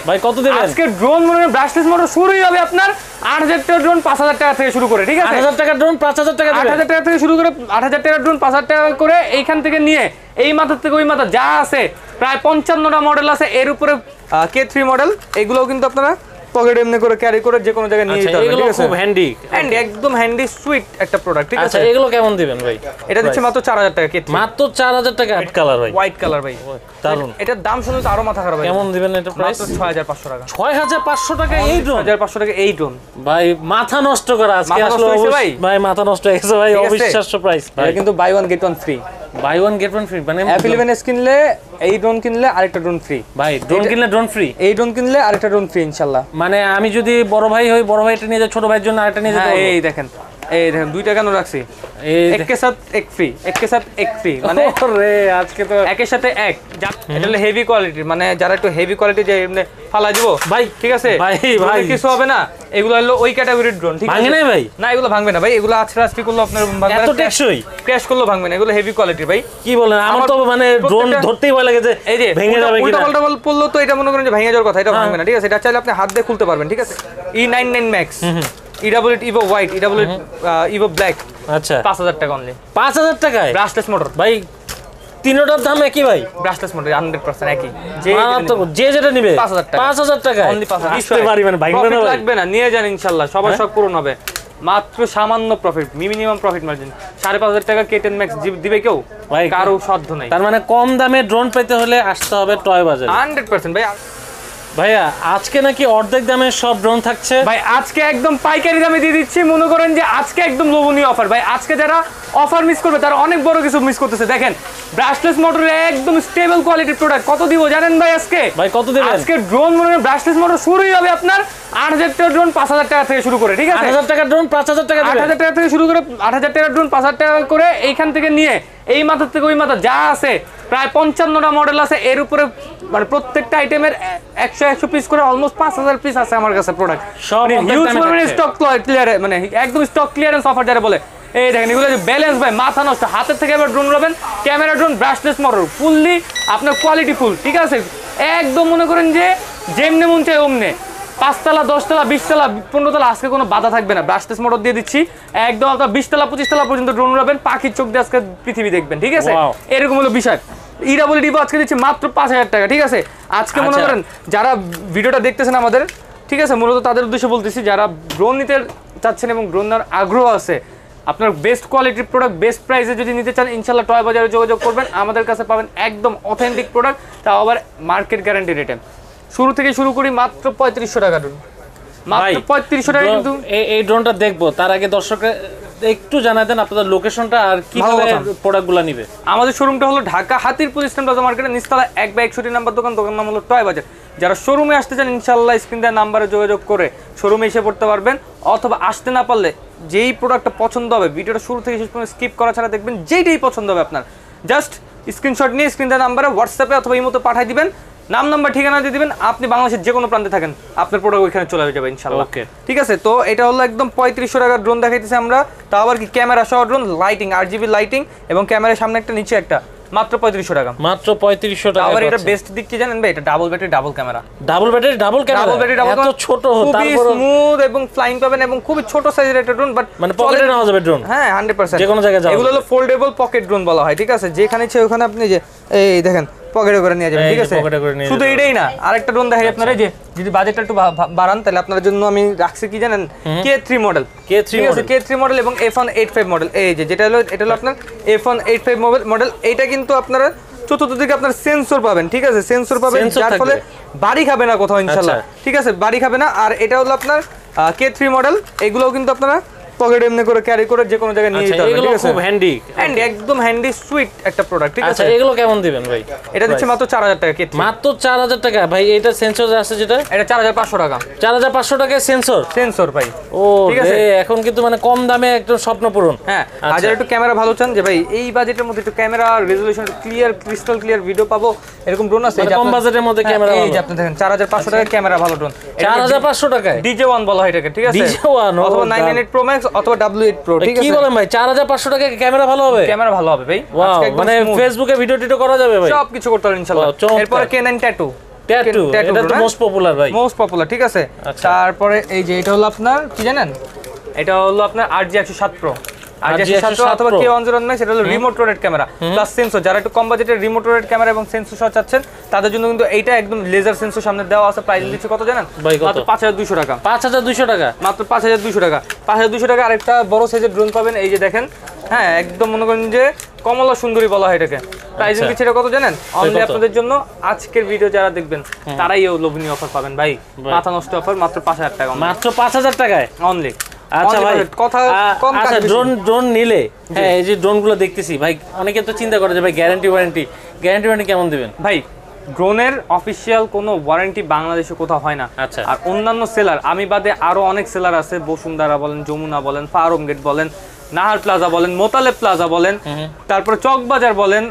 ভাই কত দিবেন আজকে ড্রোন মনে ব্রাশলেস মোটর শুরুই হবে আপনার 8000 টাকা ড্রোন 5000 টাকা থেকে শুরু করে, ঠিক আছে? 8000 টাকা ড্রোন 5000 টাকা দিবেন। 8000 টাকা থেকে শুরু করে 8000 টাকা ড্রোন 5000 টাকা করে এইখান থেকে নিয়ে এই মাথা থেকে ওই মাথা যা আছে প্রায় 55টা মডেল আছে। এর উপরে K3 মডেল, এগুলোও কিন্তু আপনারা পকেট এমনি করে ক্যারি করে যে কোনো জায়গায় নিয়ে যেতে পারবেন, ঠিক আছে? খুব হ্যান্ডি এন্ড একদম হ্যান্ডি সুইট একটা প্রোডাক্ট, ঠিক আছে? আচ্ছা এগুলো কেমন দিবেন ভাই? এটা দিচ্ছে মাত্র 4000 টাকা K3, মাত্র 4000 টাকা। হোয়াইট কালার ভাই, হোয়াইট কালার ভাই, দারুন। এটার দাম শুনলে তো আরো মাথা খারাপ হয়। কেমন দিবেন এটা প্রাইস? মাত্র 6500 টাকা। 6500 টাকা এই ড্রোন? 6500 টাকা এই ড্রোন ভাই মাথা নষ্ট করা আজকে আসলে ভাই মাথা নষ্ট হয়ে গেছে ভাই, অবিশ্বাস্য প্রাইস ভাই। এটা কিন্তু buy one get one free, buy one get one free, মানে F11s কিনলে এই ড্রোন কিনলে আরেকটা ড্রোন ফ্রি। ভাই ড্রোন কিনলে ড্রোন ফ্রি, এই ড্রোন কিনলে আরেকটা ড্রোন ফ্রি ইনশাআল্লাহ। মানে আমি যদি বড় ভাই হই, বড় ভাই এটা নিয়ে যায়, ছোট ভাইয়ের জন্য আরেকটা নিয়ে যেতে এই দেখেন দুইটা কেন রাখছি, এক কে সাথ এক ফ্রি, এক কে সাথ এক ফ্রি, মানে রে আজকে তো একের সাথে এক। এটা হলো হেভি কোয়ালিটির, মানে যারা একটু হেভি কোয়ালিটি যে এমনি ফালা দিব ভাই, ঠিক আছে ভাই ভাই কিছু হবে না। এগুলো হলো ওই ক্যাটাগরির ড্রোন, ঠিক আছে? ভাঙে না ভাই? না এগুলো ভাঙবে না ভাই, এগুলো আছড়া আছড়ি করলে আপনার ভাঙবে না, এত টেকসই ক্র্যাশ করলেও ভাঙবে না, এগুলো হেভি কোয়ালিটির ভাই। কি বলেন? আমার তো মানে ড্রোন ধরতেই ভয় লাগে যে এই যে ভেঙে যাবে কিনা। উল্টা পাল্টা পড়লো তো এটা মনে করেন যে ভেঙে যাওয়ার কথা, এটা ভাঙবে না, ঠিক আছে? এটা চাইলে আপনি হাত দিয়ে খুলতে পারবেন, ঠিক আছে? E99 Max, E88 Evo White, E88 Evo Black, আচ্ছা 5000 টাকা অনলি। 5000 টাকায় ব্রাশলেস মোটর ভাই, তিনটার দাম একই ভাই? ব্রাশলেস মোটর 100% একই, যে যেটা নিবে 5000 টাকা, 5000 টাকা অনলি 5000 আসতে পারি, মানে ভাঙবে না ভাই, লাগবে না, নিয়ে যান ইনশাআল্লাহ, সবার শখ পূরণ হবে। মাত্র সামান্য প্রফিট, মিনিমাম প্রফিট মার্জিন 5500 টাকা K10 Max দিবে কেউ? ভাই কারো সাধ্য নাই। তার মানে কম দামে ড্রোন পেতে হলে আসতে হবে টয় বাজার 100% ভাই। ভাইয়া আজকে নাকি অর্ধেক দামে সব ড্রোন থাকছে ভাই, আজকে একদম পাইকারি দামে দিয়ে দিচ্ছি। মনে করেন যে আজকে একদম লোভনীয় অফার ভাই। আজকে যারা অফার মিস করবে তারা অনেক বড় কিছু মিস করতেছে। দেখেন ব্রাশলেস মোটরের একদম স্টেবল কোয়ালিটির প্রোডাক্ট কত দিব জানেন ভাই? আজকে ভাই কত দিবেন? আজকে ড্রোন মনে করেন ব্রাশলেস মোটর শুরুই হবে আপনার 8000 টাকা ড্রোন 5000 টাকা থেকে শুরু করে, ঠিক আছে? 8000 টাকা ড্রোন 5000 টাকা দিবেন। 8000 টাকা থেকে শুরু করে 8000 টাকা ড্রোন 5000 টাকা করে এইখান থেকে নিয়ে এই মাথা থেকে ওই মাথা যা আছে প্রায় 55টা মডেল আছে। এর উপরে মানে প্রত্যেকটা আইটেমের 100 পিস করে অলমোস্ট 5000 পিস আছে আমার কাছে প্রোডাক্ট। সব হিউজ পরিমাণে স্টক ক্লিয়ার, মানে একদম স্টক ক্লিয়ারেন্স অফার যারা বলে। এই দেখেন এগুলো যে ব্যালেন্স ভাই, মাথা নষ্ট। হাতের থেকে এবার ড্রোন উড়াবেন, camera drone brushless motor fully আপনার কোয়ালিটি ফুল, ঠিক আছে? একদম মনে করেন যে যেমনে মন চাই অমনে, 5 তলা 10 তলা 20 তলা 15 তলা আজকে কোনো বাধা থাকবে না। ব্রাশলেস মোটর দিয়ে দিচ্ছি একদম আপনার 20 তলা 25 তলা পর্যন্ত ড্রোন উড়াবেন, পাখির চোখ দিয়ে আজকে পৃথিবী দেখবেন, ঠিক আছে? এরকম হলো বিষয়। E88 Evo আজকে দিচ্ছি মাত্র 5000 টাকা, ঠিক আছে? আজকে মনে করেন যারা ভিডিওটা দেখতেছেন আমাদের, ঠিক আছে, মূলত তাদের উদ্দেশ্যে বলতেছি যারা ড্রোন নিতে চাচ্ছেন এবং ড্রোন নেওয়ার আগ্রহ আছে, আপনার বেস্ট কোয়ালিটির প্রোডাক্ট বেস্ট প্রাইসে যদি নিতে চান ইনশাআল্লাহ টয় বাজারে যোগাযোগ করবেন। আমাদের কাছে পাবেন একদম অথেন্টিক প্রোডাক্ট, তাও আবার মার্কেট গ্যারান্টি রেটে। শুরু থেকে শুরু করি মাত্র 3500 টাকা ড্রোন, মাত্র 3500 টাকা। কিন্তু এই ড্রোনটা দেখবো তার আগে দর্শকরা একটু জানাই দেন আপনাদের লোকেশনটা আর কিভাবে প্রোডাক্টগুলো নিবে। আমাদের শোরুমটা হলো ঢাকা হাতিরপুল ইস্টার্ন প্লাজা মার্কেটের নিচতলা 1/61 নাম্বার দোকান, দোকান নাম হলো টয় বাজার। যারা শোরুমে আসতে চান ইনশাআল্লাহ স্ক্রিন দেওয়া নাম্বারে যোগাযোগ করে শোরুমে এসে পড়তে পারবেন, অথবা আসতে না পারলে যেই প্রোডাক্টটা পছন্দ হবে ভিডিওটা শুরু থেকে শেষ পর্যন্ত স্কিপ করা ছাড়া দেখবেন, যেইটাই পছন্দ হবে আপনার জাস্ট স্ক্রিনশট নিয়ে স্ক্রিন দেওয়া নাম্বারে হোয়াটসঅ্যাপে অথবা ইমোতে পাঠিয়ে দিবেন, নাম নাম্বার ঠিকানা দিয়ে দিবেন। আপনি বাংলাদেশের যে কোনো প্রান্তে থাকেন আপনার প্রোডাক্ট ওইখানে চলে যাবে ইনশাআল্লাহ, ঠিক আছে? তো এটা হলো একদম 3500 টাকার ড্রোন দেখাইতেছি আমরা, তাও আবার কি ক্যামেরা সহ ড্রোন, লাইটিং RGB লাইটিং এবং ক্যামেরার সামনে একটা নিচে একটা, মাত্র 3500 টাকা। মাত্র 3500 টাকা। আবার এটা বেস্ট দিক কি জানেন ভাই? এটা double battery double camera, double battery double camera, এত ছোট তারপর স্মুথ এবং ফ্লাইং পাবেন এবং খুবই ছোট সাইজের একটা ড্রোন, বাট মানে পকেটে নেওয়া যাবে ড্রোন। হ্যাঁ 100% যে কোনো জায়গায় যাবে। এগুলো হলো ফোল্ডেবল পকেট ড্রোন বলা হয়, ঠিক আছে? যেখানে ইচ্ছে ওখানে আপনি যে এই দেখেন পকেটে করে নিয়ে যাবেন, ঠিক আছে? শুধু এটাই না, আরেকটা ড্রোন দেখাই আপনারা, যে যদি বাজেটটা একটু বাড়ান তাহলে আপনাদের জন্য আমি রাখছি কি জানেন? K3 মডেল, K3 মডেল এবং F185 মডেল। এই যে যেটা হলো এটা হলো আপনার F185 মডেল। এইটা কিন্তু আপনারা চতুর্থ দিকে আপনার সেন্সর পাবেন, ঠিক আছে? সেন্সর পাবেন যার ফলে বাড়ি খাবে না কোথাও ইনশাআল্লাহ, ঠিক আছে? বাড়ি খাবে না। আর এটা হলো আপনার K3 মডেল, এগুলোও কিন্তু আপনারা পকেট এমনি করে ক্যারি করে যে কোনো জায়গায় নিয়ে যেতে পারবেন, ঠিক আছে? খুব হ্যান্ডি এন্ড একদম হ্যান্ডি সুইট একটা প্রোডাক্ট, ঠিক আছে? আচ্ছা এগুলো কেমন দিবেন ভাই? এটা দিচ্ছে মাত্র 4000 টাকা K3, মাত্র 4000 টাকা ভাই। এটা সেন্সর আছে যেটা, এটা 4500 টাকা। 4500 টাকায় সেন্সর ভাই। ও ঠিক আছে, এখন কিন্তু মানে কম দামে একদম স্বপ্ন পূরণ। হ্যাঁ, আর যারা একটু ক্যামেরা ভালো চান যে ভাই এই বাজেটের মধ্যে একটু camera resolution clear crystal clear video পাবো, এরকম ড্রোন আছে কম বাজেটের মধ্যে ক্যামেরা ভালো। এই যে আপনি দেখেন 4500 টাকা ক্যামেরা ভালো ড্রোন, 4500 টাকায় DJ1 বলা হয় এটাকে, ঠিক আছে? DJ1 অথবা 998 Pro Max অথবা W8 Pro, ঠিক আছে? কি বলেন ভাই? 4500 টাকায় ক্যামেরা ভালো হবে? ক্যামেরা ভালো হবে ভাই, আজকে মানে ফেসবুকে ভিডিও টিডিও করা যাবে ভাই, সব কিছু করতে পারবেন ইনশাআল্লাহ। এরপর K9 ট্যাটু ট্যাটু এটা তো মোস্ট পপুলার ভাই, মোস্ট পপুলার, ঠিক আছে। আচ্ছা। তারপরে এই যে এটা হলো আপনার কি জানেন, এটা হলো আপনার RG 107 Pro, RG 107 অথবা K101 Max, এটা হলো remote rotate camera plus sensor. যারা একটু কম বাজেটের রিমোট রোটেট ক্যামেরা এবং সেন্সর সহ চাচ্ছেন তাদের জন্য কিন্তু এইটা একদম লেজার সেন্সর সামনে দেওয়া আছে। প্রাইস দিচ্ছে কত জানেন? মাত্র 5200 টাকা। 5200 টাকা মাত্র 5200 টাকা। 5200 টাকা আরেকটা বড় সাইজের ড্রোন পাবেন, এই যে দেখেন। হ্যাঁ, একদম মনে করেন যে কমলা সুন্দরী বলা হয় এটাকে। প্রাইসিং দিচ্ছে এটা কত জানেন? অনলি আপনাদের জন্য আজকের ভিডিও যারা দেখবেন তারাই এই লোভনীয় অফার পাবেন ভাই। মাথা নষ্ট অফার মাত্র 5000 টাকা, মাত্র 5000 টাকায় অনলি। আচ্ছা ভাই, কথা কম। আচ্ছা ড্রোন নিলে, হ্যাঁ এই যে ড্রোনগুলো দেখতেছি ভাই, অনেকে তো চিন্তা করে যে ভাই গ্যারান্টি ওয়ারেন্টি কেমন দিবেন? ভাই ড্রোনের অফিসিয়াল কোনো ওয়ারেন্টি বাংলাদেশে কোথাও হয় না। আচ্ছা। আর অন্যান্য সেলার, আমি বাদে আরো অনেক সেলার আছে, বসুন্ধরা বলেন, যমুনা বলেন, ফার্ম গেট বলেন, নাহার প্লাজা বলেন, মোতালেব প্লাজা বলেন, তারপরে চকবাজার বলেন,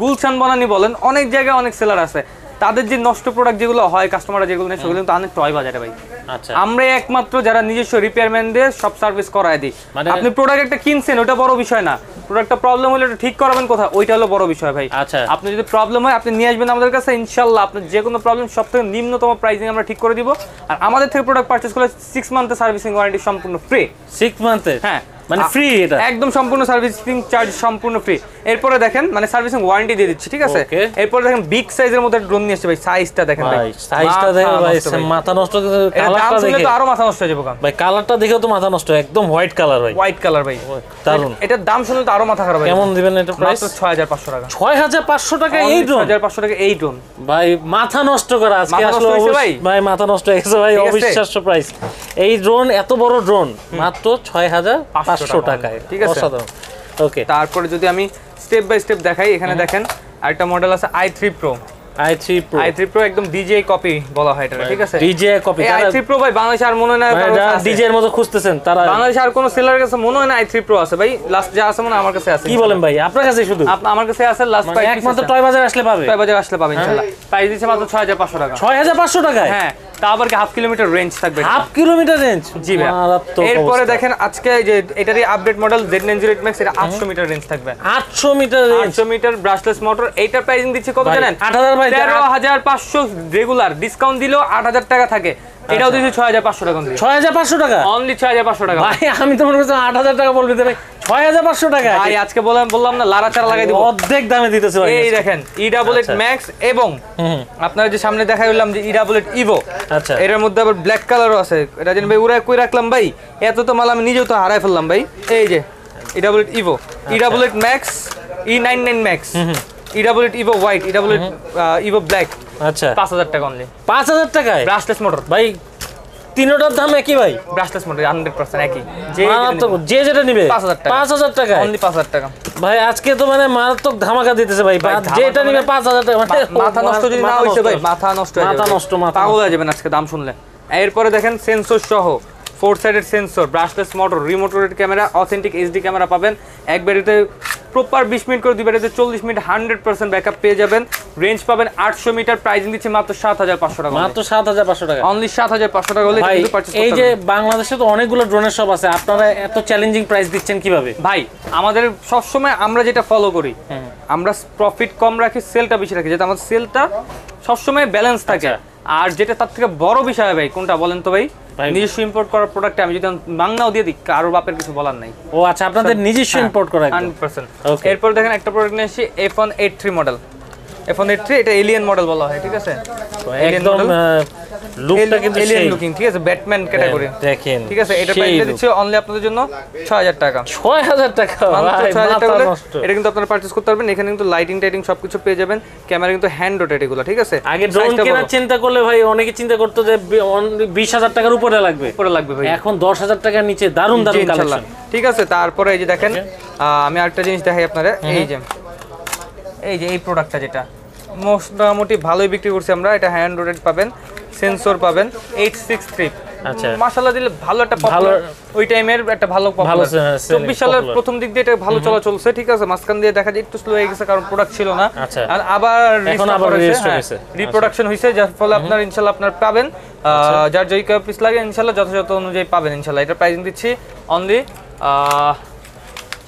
গুলশান বনানী বলেন, অনেক জায়গায় অনেক সেলার আছে। তাদের যে নষ্ট প্রোডাক্ট যেগুলো হয় কাস্টমাররা যেগুলো নেয় সেগুলো কিন্তু অনেক টয় বাজারে ভাই। আচ্ছা। আমরা একমাত্র যারা নিজস্ব রিপেয়ারম্যান দিয়ে সব সার্ভিস করায় দিই। আপনি প্রোডাক্ট একটা কিনছেন ওটা বড় বিষয় না, প্রোডাক্টটা প্রবলেম হলে ওটা ঠিক করাবেন কোথায় ওইটা হলো বড় বিষয় ভাই। আচ্ছা। আপনি যদি প্রবলেম হয় আপনি নিয়ে আসবেন আমাদের কাছে, ইনশাআল্লাহ আপনার যে কোনো প্রবলেম সবথেকে নিম্নতম প্রাইসিং আমরা ঠিক করে দিব। আর আমাদের থেকে প্রোডাক্ট পারচেজ করলে 6 মান্থের সার্ভিসিং ওয়ারেন্টি সম্পূর্ণ ফ্রি। 6 মান্থের? হ্যাঁ, মানে ফ্রি, এটা একদম সম্পূর্ণ সার্ভিসিং চার্জ সম্পূর্ণ ফ্রি। এরপরে দেখেন মানে সার্ভিসিং ওয়ারেন্টি দিয়ে দিচ্ছি, ঠিক আছে। এরপরে দেখেন বিগ সাইজের মধ্যে ড্রোন নিয়ে আসছে ভাই, সাইজটা দেখেন ভাই, সাইজটা দেখেন ভাই, মাথা নষ্ট। কালারটা দেখে তো আরো মাথা নষ্ট হয়ে যাবে ভাই, কালারটা দেখেও তো মাথা নষ্ট, একদম হোয়াইট কালার ভাই, হোয়াইট কালার ভাই, দারুন। এটার দাম শুনলে তো আরো মাথা খারাপ। কেমন দিবেন এটা প্রাইস? মাত্র 6500 টাকা। 6500 টাকা এই ড্রোন? 6500 টাকা এই ড্রোন ভাই, মাথা নষ্ট করা আজকে আসলে ভাই, মাথা নষ্ট হয়ে গেছে ভাই, অবিশ্বাস্য প্রাইস। এই ড্রোন, এত বড় ড্রোন মাত্র 6500 টাকায়, ঠিক আছে। ওকে, তারপরে যদি আমি স্টেপ বাই স্টেপ দেখাই, এখানে দেখেন আরেকটা মডেল আছে i3 Pro। i3 Pro একদম DJI কপি বলা হয় এটা, ঠিক আছে। DJI copy. i3 Pro ভাই বাংলাদেশে আর মনে হয় না DJI এর মতো খুঁজতেছেন তারা, বাংলাদেশে আর কোন সেলারের কাছে মনে হয় না i3 Pro আছে ভাই। লাস্ট যা আছে মনে আমার কাছে আছে। কি বলেন ভাই, আপনার কাছে শুধু? আমার কাছে আছে লাস্ট প্রাইস, একমাত্র টয় বাজার আসলে পাবে। টয় বাজার আসলে পাবে ইনশাআল্লাহ। প্রাইস দিচ্ছে মাত্র 6500 টাকা। 6500 টাকায়? হ্যাঁ, তা আবার কি হাফ কিলোমিটার রেঞ্জ থাকবে। Half kilometre range? জি ভাই। এরপরে দেখেন আজকে যে এটারই আপডেট মডেল Z908 Max, এটা 800 মিটার রেঞ্জ থাকবে। 800 metre range? 800 metre brushless motor. এইটার প্রাইসিং দিচ্ছে কত জানেন? 8000 ভাই। 13500 রেগুলার, ডিসকাউন্ট দিলেও 8000 টাকা থাকে। এটাও দিচ্ছে 6500 টাকা। 6500 টাকা? অনলি 6500 টাকা ভাই, আমি তো মনে করছি 8000 টাকা বলবি ভাই। 6500 টাকা ভাই, আজকে বললাম না লাড়াচাড়া লাগাই দিব, অর্ধেক দামে দিতেছে ভাই। এই দেখেন E88 Max এবং আপনারা যে সামনে দেখাই হলাম যে E88 Evo। আচ্ছা। এটার মধ্যে আবার ব্ল্যাক কালারও আছে। এটা যেন ভাই উড়াই কই রাখলাম ভাই, এত তো মাল আমি নিজেও তো হারাই ফেললাম ভাই। এই যে E88 Evo, E88 Max, E99 Max, E88 Evo White, E88 Evo Black। আচ্ছা, 5000 টাকা অনলি। 5000 টাকায় ব্রাশলেস মোটর ভাই? তিনটার দাম একই ভাই? ব্রাশলেস মোটর 100% একই। যে যেটা নিবে 5000 টাকা। 5000 টাকা অনলি 5000 টাকা ভাই। আজকে তো মানে মারাত্মক ধামাকা দিতেছে ভাই, যেটা নিবে 5000 টাকা। মাথা নষ্ট যদি না হইছে ভাই, মাথা নষ্ট হয়ে যাবে, পাগল হয়ে যাবেন আজকে দাম শুনলে। এরপরে দেখেন সেন্সর সহ 4 sided sensor, brushless motor, remote rotate camera, authentic HD camera পাবেন। এক ব্যাটারিতে প্রপার 20 মিনিট করে, দুই ব্যাটারিতে 40 মিনিট 100% ব্যাকআপ পেয়ে যাবেন। রেঞ্জ পাবেন 800 মিটার। প্রাইসিং দিচ্ছে মাত্র 7500 টাকা। মাত্র 7500 টাকা? অনলি 7500 টাকা হলে কিন্তু পারচেজ করতে এই যে বাংলাদেশে তো অনেকগুলো ড্রোনের শপ আছে, আপনারা এত চ্যালেঞ্জিং প্রাইস দিচ্ছেন কিভাবে ভাই? আমাদের সব সময় আমরা যেটা ফলো করি, আমরা প্রফিট কম রাখি, সেলটা বেশি রাখি, যাতে আমাদের সেলটা সব সময় ব্যালেন্স থাকে। আর যেটা তার থেকে বড় বিষয় ভাই কোনটা বলেন তো ভাই? নিজস্ব ইম্পোর্ট করা প্রোডাক্টে আমি যদি বাংলাও দিয়ে দিই, কারোর বাপের কিছু বলার নাই। ও আচ্ছা, আপনাদের নিজস্ব ইম্পোর্ট করা 100%। এরপর দেখেন একটা প্রোডাক্ট নিয়ে এসেছি, F183 মডেল। F183 এটা এলিয়েন মডেল বলা হয়, ঠিক আছে। একদম লুকটা কিন্তু এলিয়েন লুকিং, ঠিক আছে, ব্যাটম্যান ক্যাটাগরি দেখেন, ঠিক আছে। এটা প্রাইস দিচ্ছে অনলি আপনাদের জন্য 6000 টাকা। 6000 টাকা ভাই, 6000 টাকা। নষ্ট। এটা কিন্তু আপনারা পারচেজ করতে পারবেন। এখানে কিন্তু লাইটিং টাইটিং সবকিছু পেয়ে যাবেন। ক্যামেরা কিন্তু হ্যান্ড রোটেট এগুলো, ঠিক আছে। আগে ড্রোন কেনার চিন্তা করলে ভাই অনেকে চিন্তা করতো যে 20000 টাকার উপরে লাগবে ভাই। এখন 10000 টাকার নিচে দারুন দারুন কালেকশন, ঠিক আছে। তারপরে এই যে দেখেন আমি আরেকটা জিনিস দেখাই আপনাদের। এই যে এই প্রোডাক্টটা যেটা মোটামুটি ভালোই বিক্রি করছি আমরা, এটা হ্যান্ড রোটেট পাবেন, সেন্সর পাবেন 863। আচ্ছা, মাশাআল্লাহ দিলে ভালো একটা পপুলার, ওই টাইমের একটা ভালো পপুলার। 24 সালের প্রথম দিক দিয়ে এটা ভালো চলা চলছে, ঠিক আছে। মাঝখান দিয়ে দেখা যায় একটু স্লো হয়ে গেছে কারণ প্রোডাক্ট ছিল না। আর আবার রিপ্রোডাকশন হয়েছে, যার ফলে আপনার ইনশাআল্লাহ আপনার পাবেন, যার যেই পিস লাগে ইনশাআল্লাহ যথাযথ অনুযায়ী পাবেন ইনশাআল্লাহ। এটা প্রাইসিং দিচ্ছি অনলি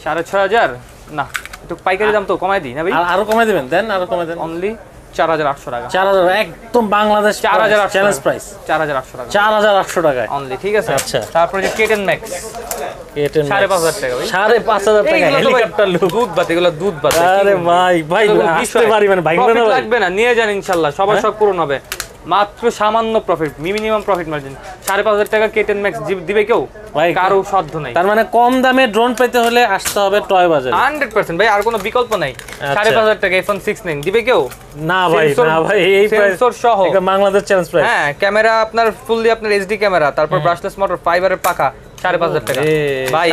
6500। না, একটু পাইকারি দাম তো কমাই দিই না ভাই? আরো কমাই দিবেন, দেন আরো কমাই দেন। অনলি 4800 টাকা। 4000 একদম বাংলাদেশ 4800 চ্যালেঞ্জ প্রাইস, 4800 টাকা, 4800 টাকায় অনলি। ঠিক আছে, আচ্ছা। তারপরে যে কেটেন ম্যাক্স 5500 টাকা ভাই, 5500 টাকা হেলিকপ্টার লুক, দুধ ভাত, এগুলো দুধ ভাত। আরে ভাই আসতে পারি মানে ভাই না লাগবে না, নিয়ে যান ইনশাআল্লাহ, সবার শখ পূরণ হবে। মাত্র সামান্য প্রফিট, মিনিমাম প্রফিট মার্জিন, 5500 টাকা কেটেন ম্যাক্স দিবে কেউ? ভাই কারো সাধ্য নাই। তার মানে কম দামে ড্রোন পেতে হলে আসতে হবে টয় বাজারে 100% ভাই, আর কোনো বিকল্প নাই। 5500 টাকা iPhone 6 দিবে কেউ? না ভাই, না ভাই, এই সেন্সর সহ এটা বাংলাদেশ চ্যালেঞ্জ প্রাইস। হ্যাঁ, ক্যামেরা আপনার ফুললি আপনার এইচডি ক্যামেরা, তারপর ব্রাশলেস মোটর, ফাইবারের পাখা, 5500 টাকা ভাই।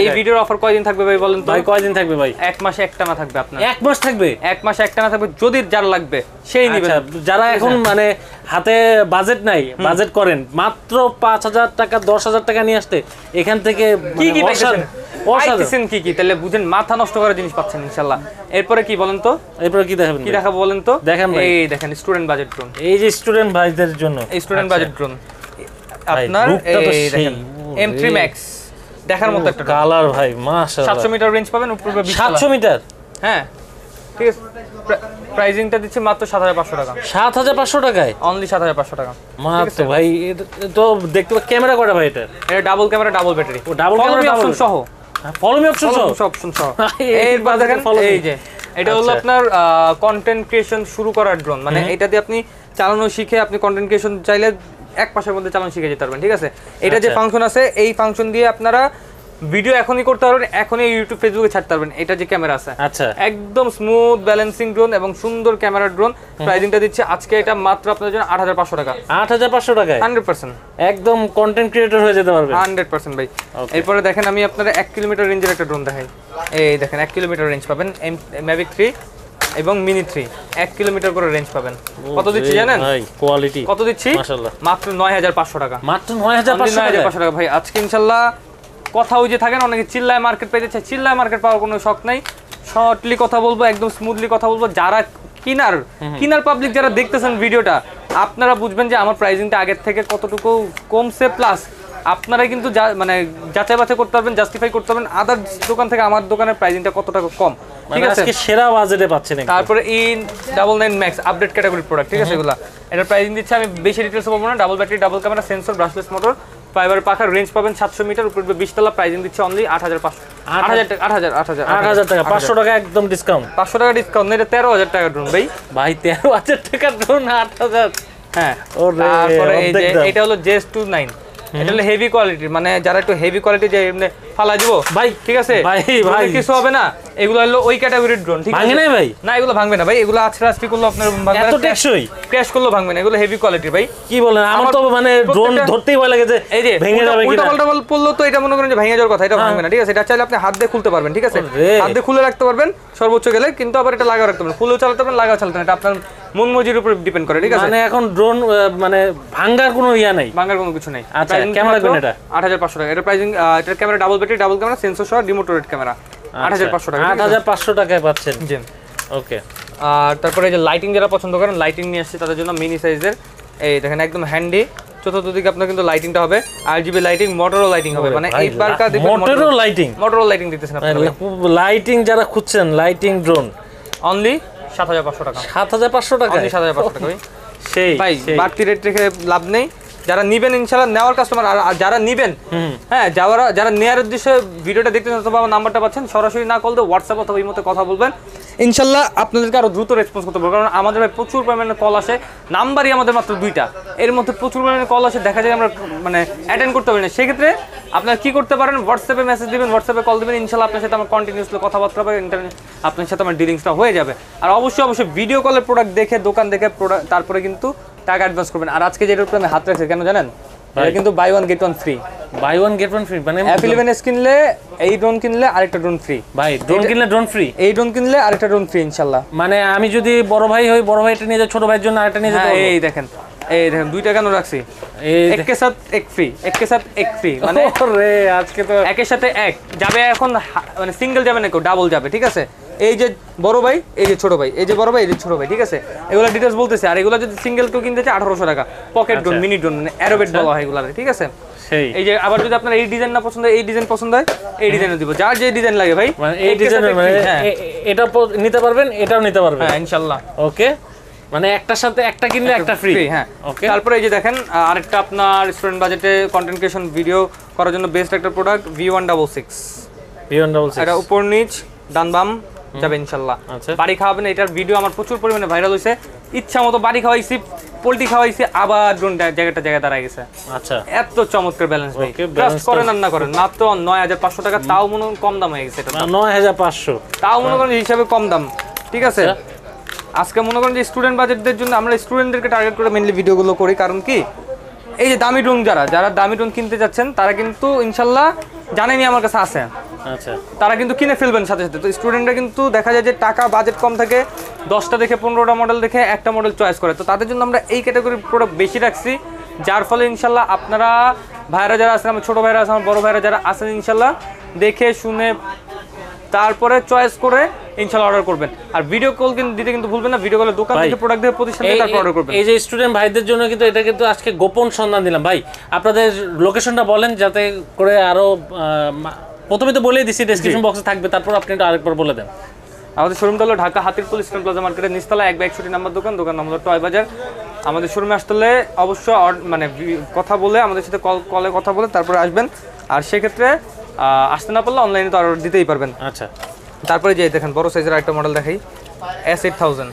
এই ভিডিওর অফার কয়দিন থাকবে ভাই বলেন তো? ভাই কয়দিন থাকবে ভাই? এক মাসে একটা না থাকবে আপনার। এক মাস থাকবে? এক মাসে একটা না থাকবে, যদি যার লাগবে সেই নিবেন। যারা এখন মানে হাতে বাজেট নাই, বাজেট করেন, মাত্র 5000 টাকা 10000 টাকা নিয়ে আসতে এখান থেকে কি কি পাইছেন, কি তাহলে বুঝেন, মাথা নষ্ট করার জিনিস পাচ্ছেন ইনশাআল্লাহ। এরপরে কি বলেন তো? এরপরে কি দেখাবেন? কি দেখাবো বলেন তো? দেখেন ভাই, এই দেখেন স্টুডেন্ট বাজেট ড্রোন, এই যে স্টুডেন্ট ভাইদের জন্য স্টুডেন্ট বাজেট ড্রোন আপনার। এই দেখেন M3 Max, দেখার মতো একটা কালার ভাই, মাশাআল্লাহ। 700 মিটার রেঞ্জ পাবেন, উপরে 700 মিটার। হ্যাঁ, ঠিক আছে। প্রাইসিংটা দিচ্ছে মাত্র 7500 টাকা। 7500 টাকায়? অনলি 7500 টাকা মাত্র ভাই। তো দেখতে ক্যামেরা কয়টা ভাই এটা? এটা double camera, double battery, O double camera, option সহ, ফলোমি অপশন সহ। এরপর দেখেন এই যে এটা হলো আপনার কন্টেন্ট ক্রিয়েশন শুরু করার ড্রোন, মানে এটা দিয়ে আপনি চালানো শিখে আপনি কন্টেন্ট ক্রিয়েশন চাইলে এক মাসের মধ্যে চালানো শিখে যেতে পারবেন। ঠিক আছে, এটা যে ফাংশন আছে, এই ফাংশন দিয়ে আপনারা ভিডিও এখনই করতে পারবেন, এখনই ইউটিউব ফেসবুকে ছাড়তে পারবেন। এটা যে ক্যামেরা আছে, আচ্ছা, একদম স্মুথ ব্যালেন্সিং ড্রোন এবং সুন্দর ক্যামেরা ড্রোন। প্রাইসিংটা দিচ্ছে আজকে এটা মাত্র আপনাদের জন্য 8500 টাকা। 8500 টাকায় 100% একদম কন্টেন্ট ক্রিয়েটর হয়ে যেতে পারবে 100% ভাই। এরপরে দেখেন আমি আপনারা 1 কিলোমিটার রেঞ্জের একটা ড্রোন দেখাই। এই দেখেন 1 কিলোমিটার রেঞ্জ পাবেন, Mavic 3 এবং Mini 3, 1 কিলোমিটার করে রেঞ্জ পাবেন। কত দিচ্ছি জানেন ভাই? কোয়ালিটি কত দিচ্ছি? মাশাআল্লাহ, মাত্র 9500 টাকা। মাত্র 9500 টাকা ভাই। আজকে ইনশাআল্লাহ কথা ওই যে থাকেন অনেকে চিল্লায় মার্কেট পেতে চায়, চিল্লায় মার্কেট পাওয়ার কোনো শখ নাই। শর্টলি কথা বলবো, একদম স্মুথলি কথা বলবো। যারা কিনার পাবলিক যারা দেখতেছেন ভিডিওটা, আপনারা বুঝবেন যে আমার প্রাইসিংটা আগের থেকে কতটুকু কমছে, প্লাস আপনারা কিন্তু মানে যাচাই বাছাই করতে পারবেন, জাস্টিফাই করতে পারবেন আদার দোকান থেকে আমার দোকানের প্রাইসিংটা কত টাকা কম। ঠিক আছে, আজকে সেরা বাজেটে পাচ্ছেন। তারপরে E99 Max update category product. ঠিক আছে, এগুলা এটার প্রাইসিং দিচ্ছে আমি বেশি ডিটেইলস বলবো না। Double battery, double camera, sensor, brushless motor, fibre পাখার, রেঞ্জ পাবেন 700 মিটার, উপরে 20 তলা। প্রাইসিং দিচ্ছে অনলি 8500 8000 টাকা, 500 টাকা একদম ডিসকাউন্ট। 500 টাকা ডিসকাউন্ট, এটা 13000 টাকা ড্রোন ভাই। ভাই 13000 টাকা ড্রোন 8000? হ্যাঁ। তারপরে এই যে এটা হলো JS29, এটা হলো হেভি কোয়ালিটি, মানে যারা একটু হেভি কোয়ালিটি যে এমনি ফালা দিব ভাই, ঠিক আছে ভাই, কিছু হবে না। এগুলো হলো ওই ক্যাটাগরির ড্রোন, ঠিক আছে? ভাঙবে না ভাই? না, এগুলো ভাঙবে না ভাই, এগুলো আছড়া-আছড়ি করলে আপনার ভাঙবে না, এত টেকসই ক্র্যাশ করলে ভাঙবে না। এগুলো হেভি কোয়ালিটি ভাই। কি বলেন? আমার তো মানে ড্রোন ধরতেই ভয় লাগে যে এই যে ভেঙে যাবে কিনা। উল্টা পাল্টা পড়লো তো এটা মনে করেন যে ভেঙে যাওয়ার কথা, এটা ভাঙবে না। ঠিক আছে, এটা চাইলে আপনি হাত দিয়ে খুলতে পারবেন। ঠিক আছে, হাত দিয়ে খুলে রাখতে পারবেন সর্বোচ্চ গেলে, কিন্তু আবার এটা লাগাও রাখতে পারবেন, খুলেও চালাতে পারবেন, লাগাও চালাতে পারবেন। এটা আপনার মন মর্জির উপর ডিপেন্ড করে। ঠিক আছে, মানে এখন ড্রোন মানে ভাঙার কোনো ইয়া নাই, ভাঙার কোনো কিছু নাই। আচ্ছা, কেমন লাগবে এটা? 8500 টাকা। এটা প্রাইসিং, এটা camera double battery, double camera, sensor সহ, ডিমোটেড ক্যামেরা। 8500 টাকা। 8500 টাকায় পাচ্ছেন। জি, ওকে। আর তারপরে এই যে লাইটিং যারা পছন্দ করেন, লাইটিং নিয়ে আসছে তাদের জন্য মিনি সাইজের। এই দেখেন একদম হ্যান্ডি, চতুর্দিকে আপনার কিন্তু লাইটিংটা হবে RGB লাইটিং, মোটরও লাইটিং হবে, মানে এইবার কা দিবেন মোটরও লাইটিং দিতেছেন আপনারা। লাইটিং যারা খুঁজছেন, লাইটিং ড্রোন অনলি 7500 টাকা। 7500 টাকা, অনলি 7500 টাকা ভাই। সেই ভাই, বাড়তি রেট রেখে লাভ নেই। যারা নিবেন ইনশাআল্লাহ নেওয়ার কাস্টমার, আর যারা নিবেন, হ্যাঁ, যারা নেয়ার উদ্দেশ্যে ভিডিওটা দেখতেছেন অথবা আমার নাম্বারটা পাচ্ছেন, সরাসরি না কল দিয়ে হোয়াটসঅ্যাপ অথবা ইমোতে কথা বলবেন। ইনশাআল্লাহ আপনাদেরকে আরো দ্রুত রেসপন্স করতে পারবো, কারণ আমাদের ভাই প্রচুর পরিমাণে কল আসে। নাম্বারই আমাদের মাত্র 2টা, এর মধ্যে প্রচুর পরিমাণে কল আসে, দেখা যায় আমরা মানে অ্যাটেন্ড করতে পারি না। সেক্ষেত্রে আপনারা কি করতে পারেন, হোয়াটসঅ্যাপে মেসেজ দিবেন, হোয়াটসঅ্যাপে কল দিবেন। ইনশাআল্লাহ আপনার সাথে আমার কন্টিনিউসলি কথাবার্তা হবে, ইন্টারনেট আপনার সাথে আমার ডিলিংসটা হয়ে যাবে। আর অবশ্যই ভিডিও কলের প্রোডাক্ট দেখে, দোকান দেখে প্রোডাক্ট, তারপরে কিন্তু টাকা অ্যাডভান্স করবেন। আর আজকে যেটার উপরে আমি হাত রাখছি কেন জানেন? এটা কিন্তু buy one get one free. Buy one get one free মানে F11s কিনলে এই ড্রোন কিনলে আরেকটা ড্রোন ফ্রি। ভাই ড্রোন কিনলে ড্রোন ফ্রি, এই ড্রোন কিনলে আরেকটা ড্রোন ফ্রি ইনশাআল্লাহ। মানে আমি যদি বড় ভাই হই, বড় ভাইটা নিয়ে যাই, ছোট ভাইয়ের জন্য আরেকটা নিয়ে যেতে পারবো। এই দেখেন দুইটা কেন রাখছি, এক কে সাথ এক ফ্রি, এক কে সাথ এক ফ্রি, মানে আজকে তো একের সাথে এক যাবে। এখন মানে সিঙ্গেল যাবে না, কেউ ডাবল যাবে। ঠিক আছে, এই যে বড় ভাই, এই যে ছোট ভাই, এই যে বড় ভাই, এই যে ছোট ভাই, ঠিক আছে? এগুলো ডিটেইলস বলতেছে। আর এগুলো যদি সিঙ্গেল কেউ কিনতে চায় 1800 টাকা। পকেট ড্রোন, মিনি ড্রোন, মানে অ্যারোবেট বলা হয় এগুলারে, ঠিক আছে? সেই এই যে আবার যদি আপনার এই ডিজাইন না পছন্দ হয়, এই ডিজাইন পছন্দ হয়, এই ডিজাইনও দিব, যার যে ডিজাইন লাগে ভাই। মানে এই ডিজাইন মানে এটা নিতে পারবেন, এটাও নিতে পারবেন। হ্যাঁ ইনশাআল্লাহ। ওকে, মানে একটার সাথে একটা কিনলে একটা ফ্রি। হ্যাঁ ওকে। তারপরে এই যে দেখেন আরেকটা আপনার স্টুডেন্ট বাজেটে কন্টেন্ট ক্রিয়েশন ভিডিও করার জন্য বেস্ট একটা প্রোডাক্ট V166। এটা উপর নিচ ডান বাম যাবে ইনশাআল্লাহ। আচ্ছা, বাড়ি খাওয়াবেন। এটার ভিডিও আমার প্রচুর পরিমাণে ভাইরাল হইছে। ইচ্ছা মতো বাড়ি খাওয়াইছি, পোল্ট্রি খাওয়াইছি, আবার ড্রোন জায়গায় দাঁড়ায় গেছে। আচ্ছা, এত চমৎকার ব্যালেন্স ভাই। ট্রাস্ট করেন আর না করেন, মাত্র 9500 টাকা, তাও মনে হয় কম দাম হয়ে গেছে এটা। 9500, তাও মনে করেন হিসাবে কম দাম, ঠিক আছে? আজকে মনে করেন যে স্টুডেন্ট বাজেটদের জন্য আমরা স্টুডেন্টদেরকে টার্গেট করে মেইনলি ভিডিওগুলো করি। কারণ কি, এই যে দামি ড্রোন যারা দামি ড্রোন কিনতে যাচ্ছেন, তারা কিন্তু ইনশাল্লাহ জানেনই আমার কাছে আছে। আচ্ছা, তারা কিন্তু কিনে ফেলবেন সাথে সাথে। তো স্টুডেন্টরা কিন্তু দেখা যায় যে টাকা বাজেট কম থাকে, 10টা দেখে 15টা মডেল দেখে একটা মডেল চয়েস করে। তো তাদের জন্য আমরা এই ক্যাটাগরির প্রোডাক্ট বেশি রাখছি, যার ফলে ইনশাল্লাহ আপনারা ভাইরা যারা আছেন, আমার ছোটো ভাইরা আছেন, আমার বড় ভাইরা যারা আছেন, ইনশাল্লাহ দেখে শুনে তারপরে চয়েস করে ইনশাআল্লাহ অর্ডার করবেন। আর ভিডিও কল কিন্তু দিতে কিন্তু ভুলবেন না। ভিডিও কলে দোকান থেকে প্রোডাক্ট দিয়ে প্রতিষ্ঠান থেকে তারপর অর্ডার করবেন। এই যে স্টুডেন্ট ভাইদের জন্য কিন্তু এটা কিন্তু আজকে গোপন সন্ধান দিলাম ভাই। আপনাদের লোকেশনটা বলেন, যাতে করে আরো প্রথমে তো বলেই দিছি, ডেসক্রিপশন বক্সে থাকবে, তারপর আপনি একটু আরেকবার বলে দেন। আমাদের শোরুমটা হলো ঢাকা হাতিরপুল ইস্টার্ন প্লাজা মার্কেটের নিচতলা 1/61 নাম্বার দোকান নাম হলো টয় বাজার। আমাদের শোরুমে আসলে অবশ্যই মানে কথা বলে আমাদের সাথে কলে কথা বলে তারপরে আসবেন। আর সেক্ষেত্রে আসতে না পারলে অনলাইনে তো অর্ডার দিতেই পারবেন। আচ্ছা, তারপরে যে দেখেন বড় সাইজের একটা মডেল দেখাই, S8000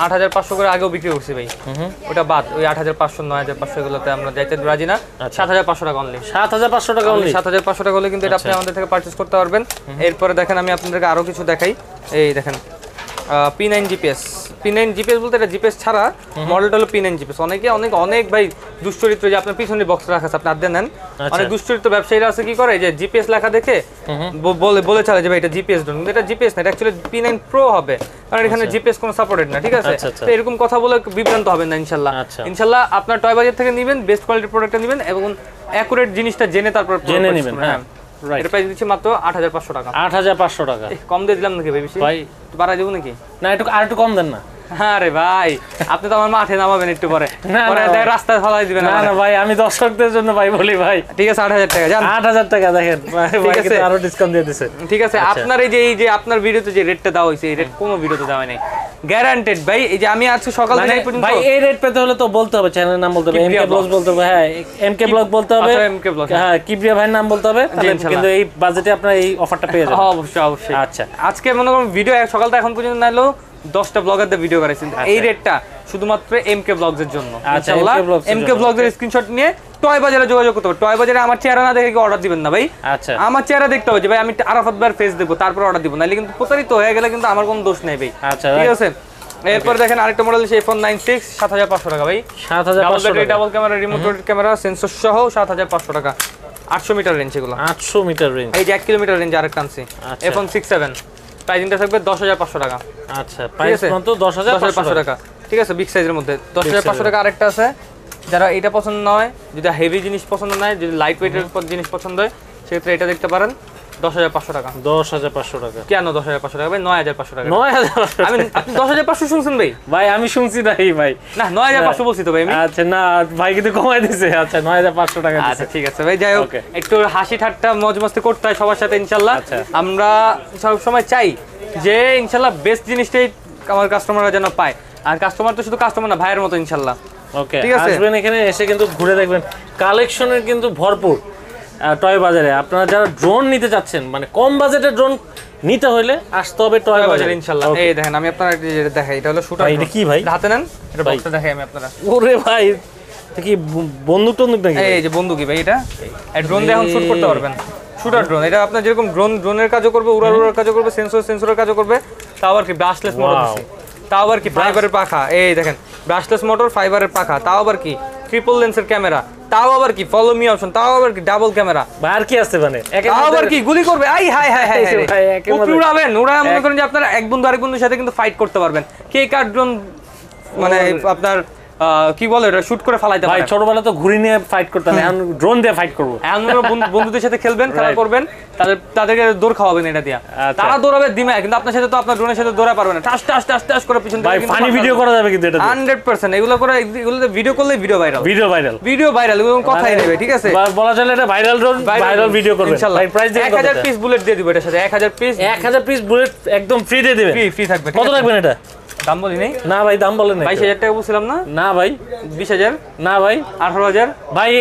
8500 করে আগেও বিক্রি করছি ভাই। ওটা বাদ, ওই 8500 9500 এগুলোতে আমরা যাইতে রাজি না। 7500 টাকা অনলি। 7500 টাকা অনলি। 7500 টাকা হলে কিন্তু এটা আপনি আমাদের থেকে পারচেজ করতে পারবেন। এরপরে দেখেন আমি আপনাদেরকে আরো কিছু দেখাই। এই দেখেন P9 GPS। P9 GPS বলতে এটা জিপিএস ছাড়া মডেলটা হলো P9 GPS। অনেক ভাই দুশ্চরিত্র, যে আপনার পিছনে বক্স রাখা আছে, আপনি আদে নেন। অনেক দুশ্চরিত্র ব্যবসায়ীরা আছে, কি করে যে জিপিএস লেখা দেখে বলে চলে যে ভাই এটা জিপিএস ড্রোন, কিন্তু এটা জিপিএস না, এটা অ্যাকচুয়ালি P9 Pro হবে, কারণ এখানে জিপিএস কোনো সাপোর্টেড না, ঠিক আছে? তো এরকম কথা বলে বিভ্রান্ত হবেন না ইনশাআল্লাহ। ইনশাআল্লাহ আপনার টয় বাজার থেকে নেবেন, বেস্ট কোয়ালিটির প্রোডাক্টটা নেবেন এবং অ্যাকুরেট জিনিসটা জেনে তারপর জেনে নেবেন। হ্যাঁ, এটা প্রাইস দিচ্ছি মাত্র 8500 টাকা। 8500 টাকা কম দিয়ে দিলাম নাকি ভাই? বেশি ভাই বাড়াই দেবো নাকি? না, একটু কম দেন না। আরে ভাই আপনি তো আমার মাঠে নামাবেন একটু পরে, রাস্তায় ফলাই দিবেন। না ভাই, আমি দর্শকদের জন্য ভাই বলি ভাই, ঠিক আছে 8000 টাকা যান। 8000 টাকা দেখেন ভাই, কিন্তু আরো ডিসকাউন্ট দিয়ে দিয়েছে। ঠিক আছে, আপনার এই যে আপনার ভিডিওতে যে রেটটা দেওয়া হয়েছে, এই রেট কোনো ভিডিওতে দেওয়া নেই, গ্যারান্টেড ভাই। এই যে আমি আজকে সকাল থেকে এই পর্যন্ত ভাই এই রেট পেতে হলে তো বলতে হবে, চ্যানেলের নাম বলতে হবে, এমকে ব্লগস বলতে হবে। হ্যাঁ, এমকে ব্লগ বলতে হবে, এমকে ব্লগ। হ্যাঁ, কিবরিয়া ভাইয়ের নাম বলতে হবে, কিন্তু এই বাজেটে আপনারা এই অফারটা পেয়ে যাবেন। অবশ্যই। আচ্ছা, আজকে মনে করুন ভিডিও সকালটা এখন পর্যন্ত নাইলো 10টা ব্লগারদের ভিডিও করেছেন। এই রেটটা শুধুমাত্র এমকে ব্লগস এর জন্য। ইনশাআল্লাহ এমকে ব্লগস এর স্ক্রিনশট নিয়ে টয় বাজারে যোগাযোগ করতে হবে। টয় বাজারে আমার চেহারা না দেখে কি অর্ডার দিবেন না ভাই। আচ্ছা, আমার চেহারা দেখতে হবে যে ভাই আমি আরাফাত ভাইয়ের ফেস দেখবো, তারপর অর্ডার দিব, নাইলে কিন্তু প্রতারিত হয়ে গেলে কিন্তু আমার কোনো দোষ নেই ভাই। আচ্ছা, ঠিক আছে। এরপর দেখেন আরেকটা মডেল আছে iPhone 9 7500 টাকা ভাই। 7500 টাকা, double camera, remote camera, sensor সহ 7500 টাকা। 800 মিটার রেঞ্জ এগুলো। 800 মিটার রেঞ্জ। এই যে 1 কিলোমিটার রেঞ্জ আরেকটা আনছি, iPhone 6-7। প্রাইসিংটা থাকবে 10500 টাকা। আচ্ছা, প্রাইস মাত্র 10500 টাকা। ঠিক আছে, বিগ সাইজের মধ্যে 10500 টাকা। আরেকটা আছে, যারা এটা পছন্দ না হয়, যদি হেভি জিনিস পছন্দ না হয়, যদি লাইট ওয়েটের জিনিস পছন্দ হয়, সেক্ষেত্রে এটা দেখতে পারেন 10500 টাকা। 10500 টাকা কেন 10500 টাকা ভাই? 9500 টাকা। 9500 আমি আপনি 10500 শুনছেন ভাই? ভাই আমি শুনছি নাই ভাই। না 9500 বলছি তো ভাই আমি। আচ্ছা, না ভাই কিন্তু কমাই দিয়েছে। আচ্ছা, 9500 টাকা দিয়েছে। আচ্ছা ঠিক আছে ভাই, যাই হোক একটু হাসি ঠাট্টা মজ মস্তি করতে হয় সবার সাথে ইনশাআল্লাহ। আমরা সব সময় চাই যে ইনশাআল্লাহ বেস্ট জিনিসটাই আমার কাস্টমাররা যেন পায়। আর কাস্টমার তো শুধু কাস্টমার না, ভাইয়ের মতো ইনশাআল্লাহ। ওকে, আসবেন এখানে, এসে কিন্তু ঘুরে দেখবেন, কালেকশনের কিন্তু ভরপুর টয় বাজারে। আপনারা যারা ড্রোন নিতে চাচ্ছেন, মানে কম বাজেটের ড্রোন নিতে হলে আসতে হবে টয় বাজারে ইনশাআল্লাহ। এই দেখেন আমি আপনারা যেটা দেখাই, এটা হলো শুটার। এটা কি ভাই? হাতে নেন, এটা বক্সটা দেখাই আমি আপনারা। ওরে ভাই, এটা কি বন্দুক টন্দুক নাকি? এই যে বন্দুকই ভাই, এটা ড্রোন দিয়ে এখন শুট করতে পারবেন। শুটার ড্রোন, এটা আপনার যেরকম ড্রোনের কাজও করবে, উড়ার কাজও করবে, সেন্সরের কাজও করবে। তাও আবার কি ব্রাশলেস মোটর দিচ্ছে, তাও আবার কি ফাইবারের পাখা। এই দেখেন ব্রাশলেস মোটর, ফাইবারের পাখা, তাও আবার কি ট্রিপল লেন্সের ক্যামেরা, তাও আবার কি ফলো মি অপশন, তাও আবার কি ডাবল ক্যামেরা। আর কি আছে মানে? তাও আবার কি গুলি করবে। আই হাই হাই হাই উড়াবেন। মনে করেন যে আপনারা এক বন্ধু আরেক বন্ধুর সাথে কিন্তু ফাইট করতে পারবেন। কে কার ড্রোন মানে আপনার কি বলে এটা শুট করে ফালাইতে ভাই পারেন। ছোটবেলা তো ঘুড়ি নিয়ে ফাইট করতাম, এখন ড্রোন দিয়ে ফাইট করবো। এখন বন্ধুদের সাথে খেলবেন, খেলা করবেন, তাদেরকে দৌড় খাওয়াবেন এটা দিয়া। তারা দৌড়াবে দিমে, কিন্তু আপনার সাথে তো আপনার ড্রোনের সাথে দৌড়া পারবে না, টাস টাস টাস টাস করে পিছন ভাই ফানি ভিডিও করা যাবে কিন্তু এটা 100%। এগুলোতে ভিডিও করলে ভিডিও ভাইরাল, ভিডিও ভাইরাল এগুলো কথাই নেবে, ঠিক আছে? বলা চলে এটা ভাইরাল ড্রোন, ভাইরাল ভিডিও করবে ইনশাআল্লাহ। ভাই প্রাইস 1000 পিস বুলেট দিয়ে দিব এটার সাথে, 1000 পিস বুলেট একদম ফ্রি দিয়ে দিবেন, ফ্রি থাকবে। কত রাখবেন এটা? দাম বলি নেই না ভাই দাম বলেন না। 22000 টাকা বলছিলাম না? না ভাই 20000, না ভাই 18000। ভাই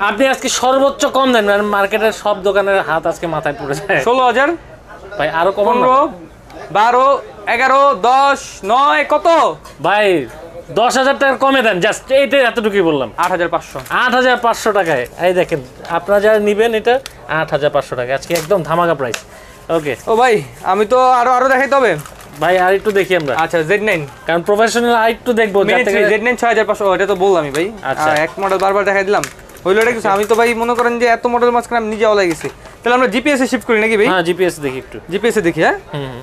আপনি আজকে সর্বোচ্চ কম দেন, মার্কেটের সব দোকানের হাত আজকে মাথায় পড়ে যায়। 16000, ভাই আরো কম 15, 12, 11, 10, 9 কত? ভাই 10,000 টাকা কমে দেন, জাস্ট এইটাই এতটুকুই বললাম। 8500, 8500 টাকায়। এই দেখেন আপনারা যারা নিবেন এটা 8500 টাকা আজকে একদম ধামাকা প্রাইস। ওকে ও ভাই আমি তো আরো দেখাইতে হবে ভাই, আর একটু দেখি আমরা। আচ্ছা Z9, কারণ প্রফেশনাল আর একটু দেখবো Z9 6500, এটা তো বললামই ভাই। আচ্ছা। এক মডেল বারবার দেখাই দিলাম, হইলো এটা কিছু। আমি তো ভাই মনে করেন যে এত মডেল মাঝখানে আমি নিজে অলাই গেছি। তাহলে আমরা জিপিএস এ শিফট করি নাকি ভাই? হ্যাঁ জিপিএস দেখি একটু। জিপিএস এ দেখি। হ্যাঁ হুম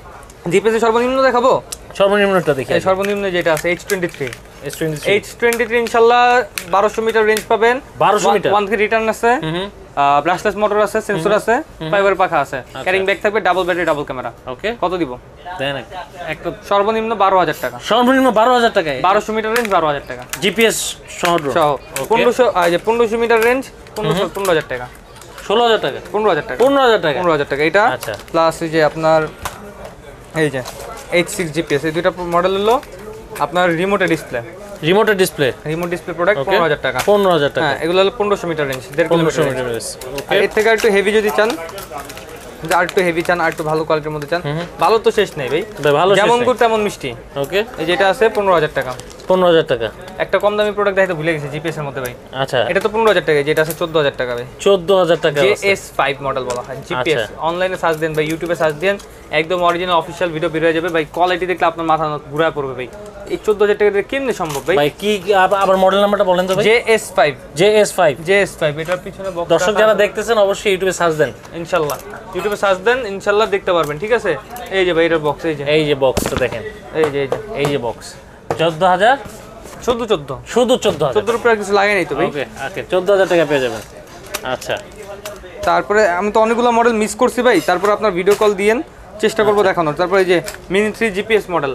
জিপিএস এ সর্বনিম্ন দেখাবো। সর্বনিম্নটা দেখি। এই সর্বনিম্ন যেটা আছে H23, S23 H23 ইনশাআল্লাহ 1200 মিটার রেঞ্জ পাবেন। 1200 মিটার 1 কে রিটার্ন আছে, ব্রাশলেস মোটর আছে, সেন্সর আছে, ফাইবার পাখা আছে, ক্যারিং ব্যাগ থাকবে, ডাবল ব্যাটারি, ডাবল ক্যামেরা। ওকে কত দিব? দেন একটা সর্বনিম্ন 12000 টাকা। সর্বনিম্ন 12000 টাকায় 1200 মিটার রেঞ্জ 12000 টাকা জিপিএস সহ সহ। 1500 মিটার রেঞ্জ 15000 টাকা। 16000 টাকা 15000 টাকা 15000 টাকা 15000 টাকা এটা। আচ্ছা। প্লাস এই যে আপনার এই যে H6 জিপিএস, এই দুইটা মডেল হলো আপনার remote display remote display product 15000 টাকা। 15000 টাকা। হ্যাঁ এগুলো হলো 1500 মিটার রেঞ্জ, 1.5 1500 কিলোমিটার। মিটার। আর এর থেকে একটু হেভি যদি চান, আর একটু হেভি চান, আর একটু ভালো কোয়ালিটির মধ্যে চান, ভালো তো শেষ নেই ভাই, ভালো যেমন গুড় তেমন মিষ্টি। ওকে এই যেটা আছে 15000 টাকা। 15000 টাকা। একটা কম দামি প্রোডাক্ট দেখাইতে ভুলে গেছি জিপিএস এর মধ্যে ভাই। আচ্ছা এটা তো 15000 টাকা, যেটা আছে 14000 টাকা ভাই। 14000 টাকা JS5 মডেল বলা হয় জিপিএস। অনলাইনে সার্চ দেন ভাই, ইউটিউবে সার্চ দেন, একদম অরিজিনাল অফিশিয়াল ভিডিও বের হয়ে যাবে ভাই। কোয়ালিটি দেখলে আপনার মাথা ঘুরায় পড়বে ভাই। এই 14000 টাকা দিয়ে কেমনে সম্ভব ভাই? ভাই কি আবার মডেল নাম্বারটা বলেন তো ভাই? JS5 এটার পিছনে বক্স। দর্শক যারা দেখতেছেন অবশ্যই ইউটিউবে সার্চ দেন, ইনশাআল্লাহ ইউটিউবে সার্চ দেন, ইনশাআল্লাহ দেখতে পারবেন, ঠিক আছে? এই যে ভাই এটার বক্স, এই যে বক্সটা দেখেন, এই যে বক্স 14000 শুধু 14000 14 উপরে আর কিছু লাগে নাই তো ভাই। ওকে 14000 টাকা পেয়ে যাবেন। আচ্ছা তারপরে আমি তো অনেকগুলো মডেল মিস করছি ভাই, তারপরে আপনার ভিডিও কল দিয়েন, চেষ্টা করবো দেখানোর। তারপরে এই যে mini 3 GPS model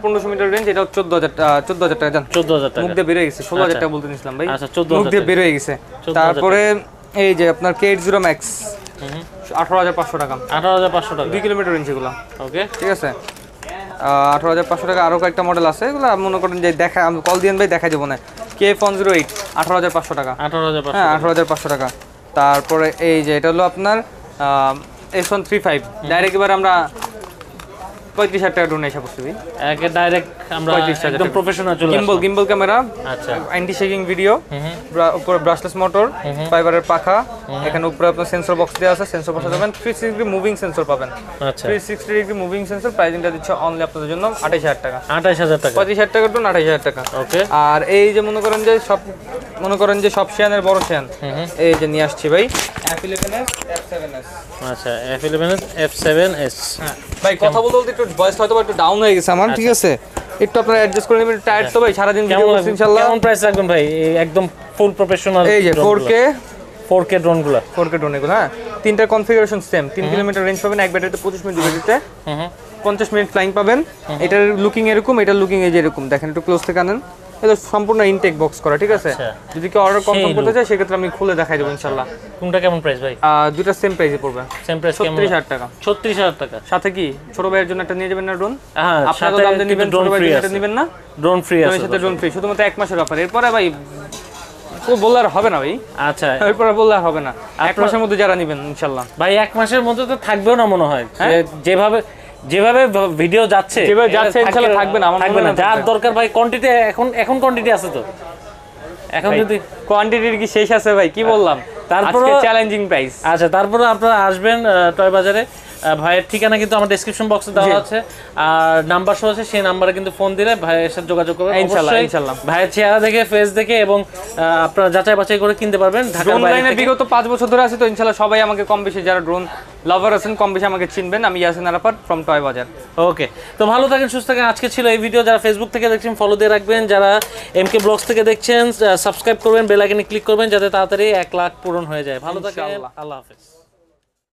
1500 metre range, এটা 14000 টাকা জান। 14000 টাকা মুখ দিয়ে বের হয়ে গেছে, 16000 টাকা বলতে নিছিলাম ভাই। আচ্ছা 14000 মুখ দিয়ে বের হয়ে গেছে। তারপরে এই যে আপনার K80 Max 18500 টাকা, 18500 টাকা 2 কিলোমিটার রেঞ্জ এগুলো। ওকে ঠিক আছে 18500 টাকা। আরো কয়েকটা মডেল আছে, এগুলো মনে করেন যে দেখা আমি কল দিয়েন ভাই, দেখা যাবো না। K108 18500 টাকা। 18500 হ্যাঁ 18500 টাকা। তারপরে এই যে এটা হলো আপনার S135 ডাইরেক্ট এবার আমরা 35000 টাকা ডোনেট এসে পড়ছি ভাই। একে ডাইরেক্ট আমরা 35,000 একদম প্রফেশনাল চলে গিম্বল ক্যামেরা, আচ্ছা অ্যান্টি শেকিং ভিডিও, উপরে ব্রাশলেস মোটর, ফাইবারের পাখা, এখানে উপরে আপনার সেন্সর বক্স দেওয়া আছে, সেন্সর বক্স পাবেন, 360 ডিগ্রি মুভিং সেন্সর পাবেন। আচ্ছা 360 ডিগ্রি মুভিং সেন্সর প্রাইসিংটা দিচ্ছে অনলি আপনাদের জন্য 28000 টাকা। 28000 টাকা 25000 টাকা টু 28000 টাকা। ওকে আর এই যে মনে করেন যে সব শিয়ানের বড় শিয়ান, এই যে নিয়ে আসছি ভাই F11s F7s। আচ্ছা F11s F7s। হ্যাঁ ভাই কথা বলতে বলতে একটু ভয়েস হয়তো একটু ডাউন হয়ে গেছে আমার, ঠিক আছে? একটু আপনারা অ্যাডজাস্ট করে নেবেন। টায়ার্ড তো ভাই সারাদিন ভিডিও করছি ইনশাআল্লাহ। কেমন প্রাইস রাখবেন ভাই? একদম ফুল প্রফেশনাল এই যে 4K ড্রোনগুলো, 4K ড্রোন এগুলো। হ্যাঁ তিনটা কনফিগারেশন সেম, 3 কিলোমিটার রেঞ্জ পাবেন, এক ব্যাটারিতে 25 মিনিট ব্যাটারিতে 50 মিনিট ফ্লাইং পাবেন। এটার লুকিং এরকম, এটার লুকিং এই যে এরকম, দেখেন একটু ক্লোজ থেকে আনেন। এটা সম্পূর্ণ ইনটেক বক্স করা, ঠিক আছে? যদি কেউ অর্ডার কনফার্ম করতে চায় সেক্ষেত্রে আমি খুলে দেখাই দেবো ইনশাআল্লাহ। কোনটা কেমন প্রাইস ভাই? দুটো সেম প্রাইসে পড়বে, সেম প্রাইস 36000 টাকা। 36000 টাকা সাথে কি ছোট ভাইয়ের জন্য একটা নিয়ে যাবেন না ড্রোন? হ্যাঁ আপনারা দাম দিয়ে নেবেন, ছোট ভাইয়ের জন্য একটা নেবেন না? ড্রোন ফ্রি আছে, সাথে ড্রোন ফ্রি, শুধুমাত্র 1 মাসের অফার। এরপরে ভাই বললে আর হবে না ভাই। আচ্ছা এরপরে বললে আর হবে না, 1 মাসের মধ্যে যারা নেবেন ইনশাআল্লাহ। ভাই 1 মাসের মধ্যে তো থাকবেও না মনে হয়, যেভাবে ভিডিও যাচ্ছে ইনশাআল্লাহ থাকবে না, আমার থাকবে না। যার দরকার ভাই কোয়ান্টিটি, এখন কোয়ান্টিটি আছে তো, এখন যদি কোয়ান্টিটির কি শেষ আছে ভাই? কি বললাম, তারপরে চ্যালেঞ্জিং প্রাইস। আচ্ছা তারপরে আপনারা আসবেন টয় বাজারে, ভাইয়ের ঠিকানা কিন্তু আমার ডেসক্রিপশন বক্সে দেওয়া আছে, আর নাম্বার সহ আছে, সেই নাম্বারে কিন্তু ফোন দিলে ভাইয়ের সাথে যোগাযোগ করবেন। ইনশাআল্লাহ অবশ্যই ইনশাআল্লাহ ভাইয়ের চেহারা দেখে, ফেস দেখে এবং আপনারা যাচাই বাছাই করে কিনতে পারবেন। ঢাকার বাইরে অনলাইনে থেকে বিগত 5 বছর ধরে আছে, তো ইনশাআল্লাহ সবাই আমাকে কম বেশি, যারা ড্রোন লাভার আছেন কম বেশি আমাকে চিনবেন। আমি ইয়াসিন আরাফাত ফ্রম টয় বাজার। ওকে, তো ভালো থাকেন, সুস্থ থাকেন। আজকে ছিল এই ভিডিও। যারা ফেসবুক থেকে দেখছেন ফলো দিয়ে রাখবেন, যারা এমকে ব্লগস থেকে দেখছেন সাবস্ক্রাইব করবেন, বেল আইকনে ক্লিক করবেন যাতে তাড়াতাড়ি 1 লাখ পূরণ হয়ে যায়। ভালো থাকেন, ইনশাআল্লাহ। আল্লাহ হাফেজ।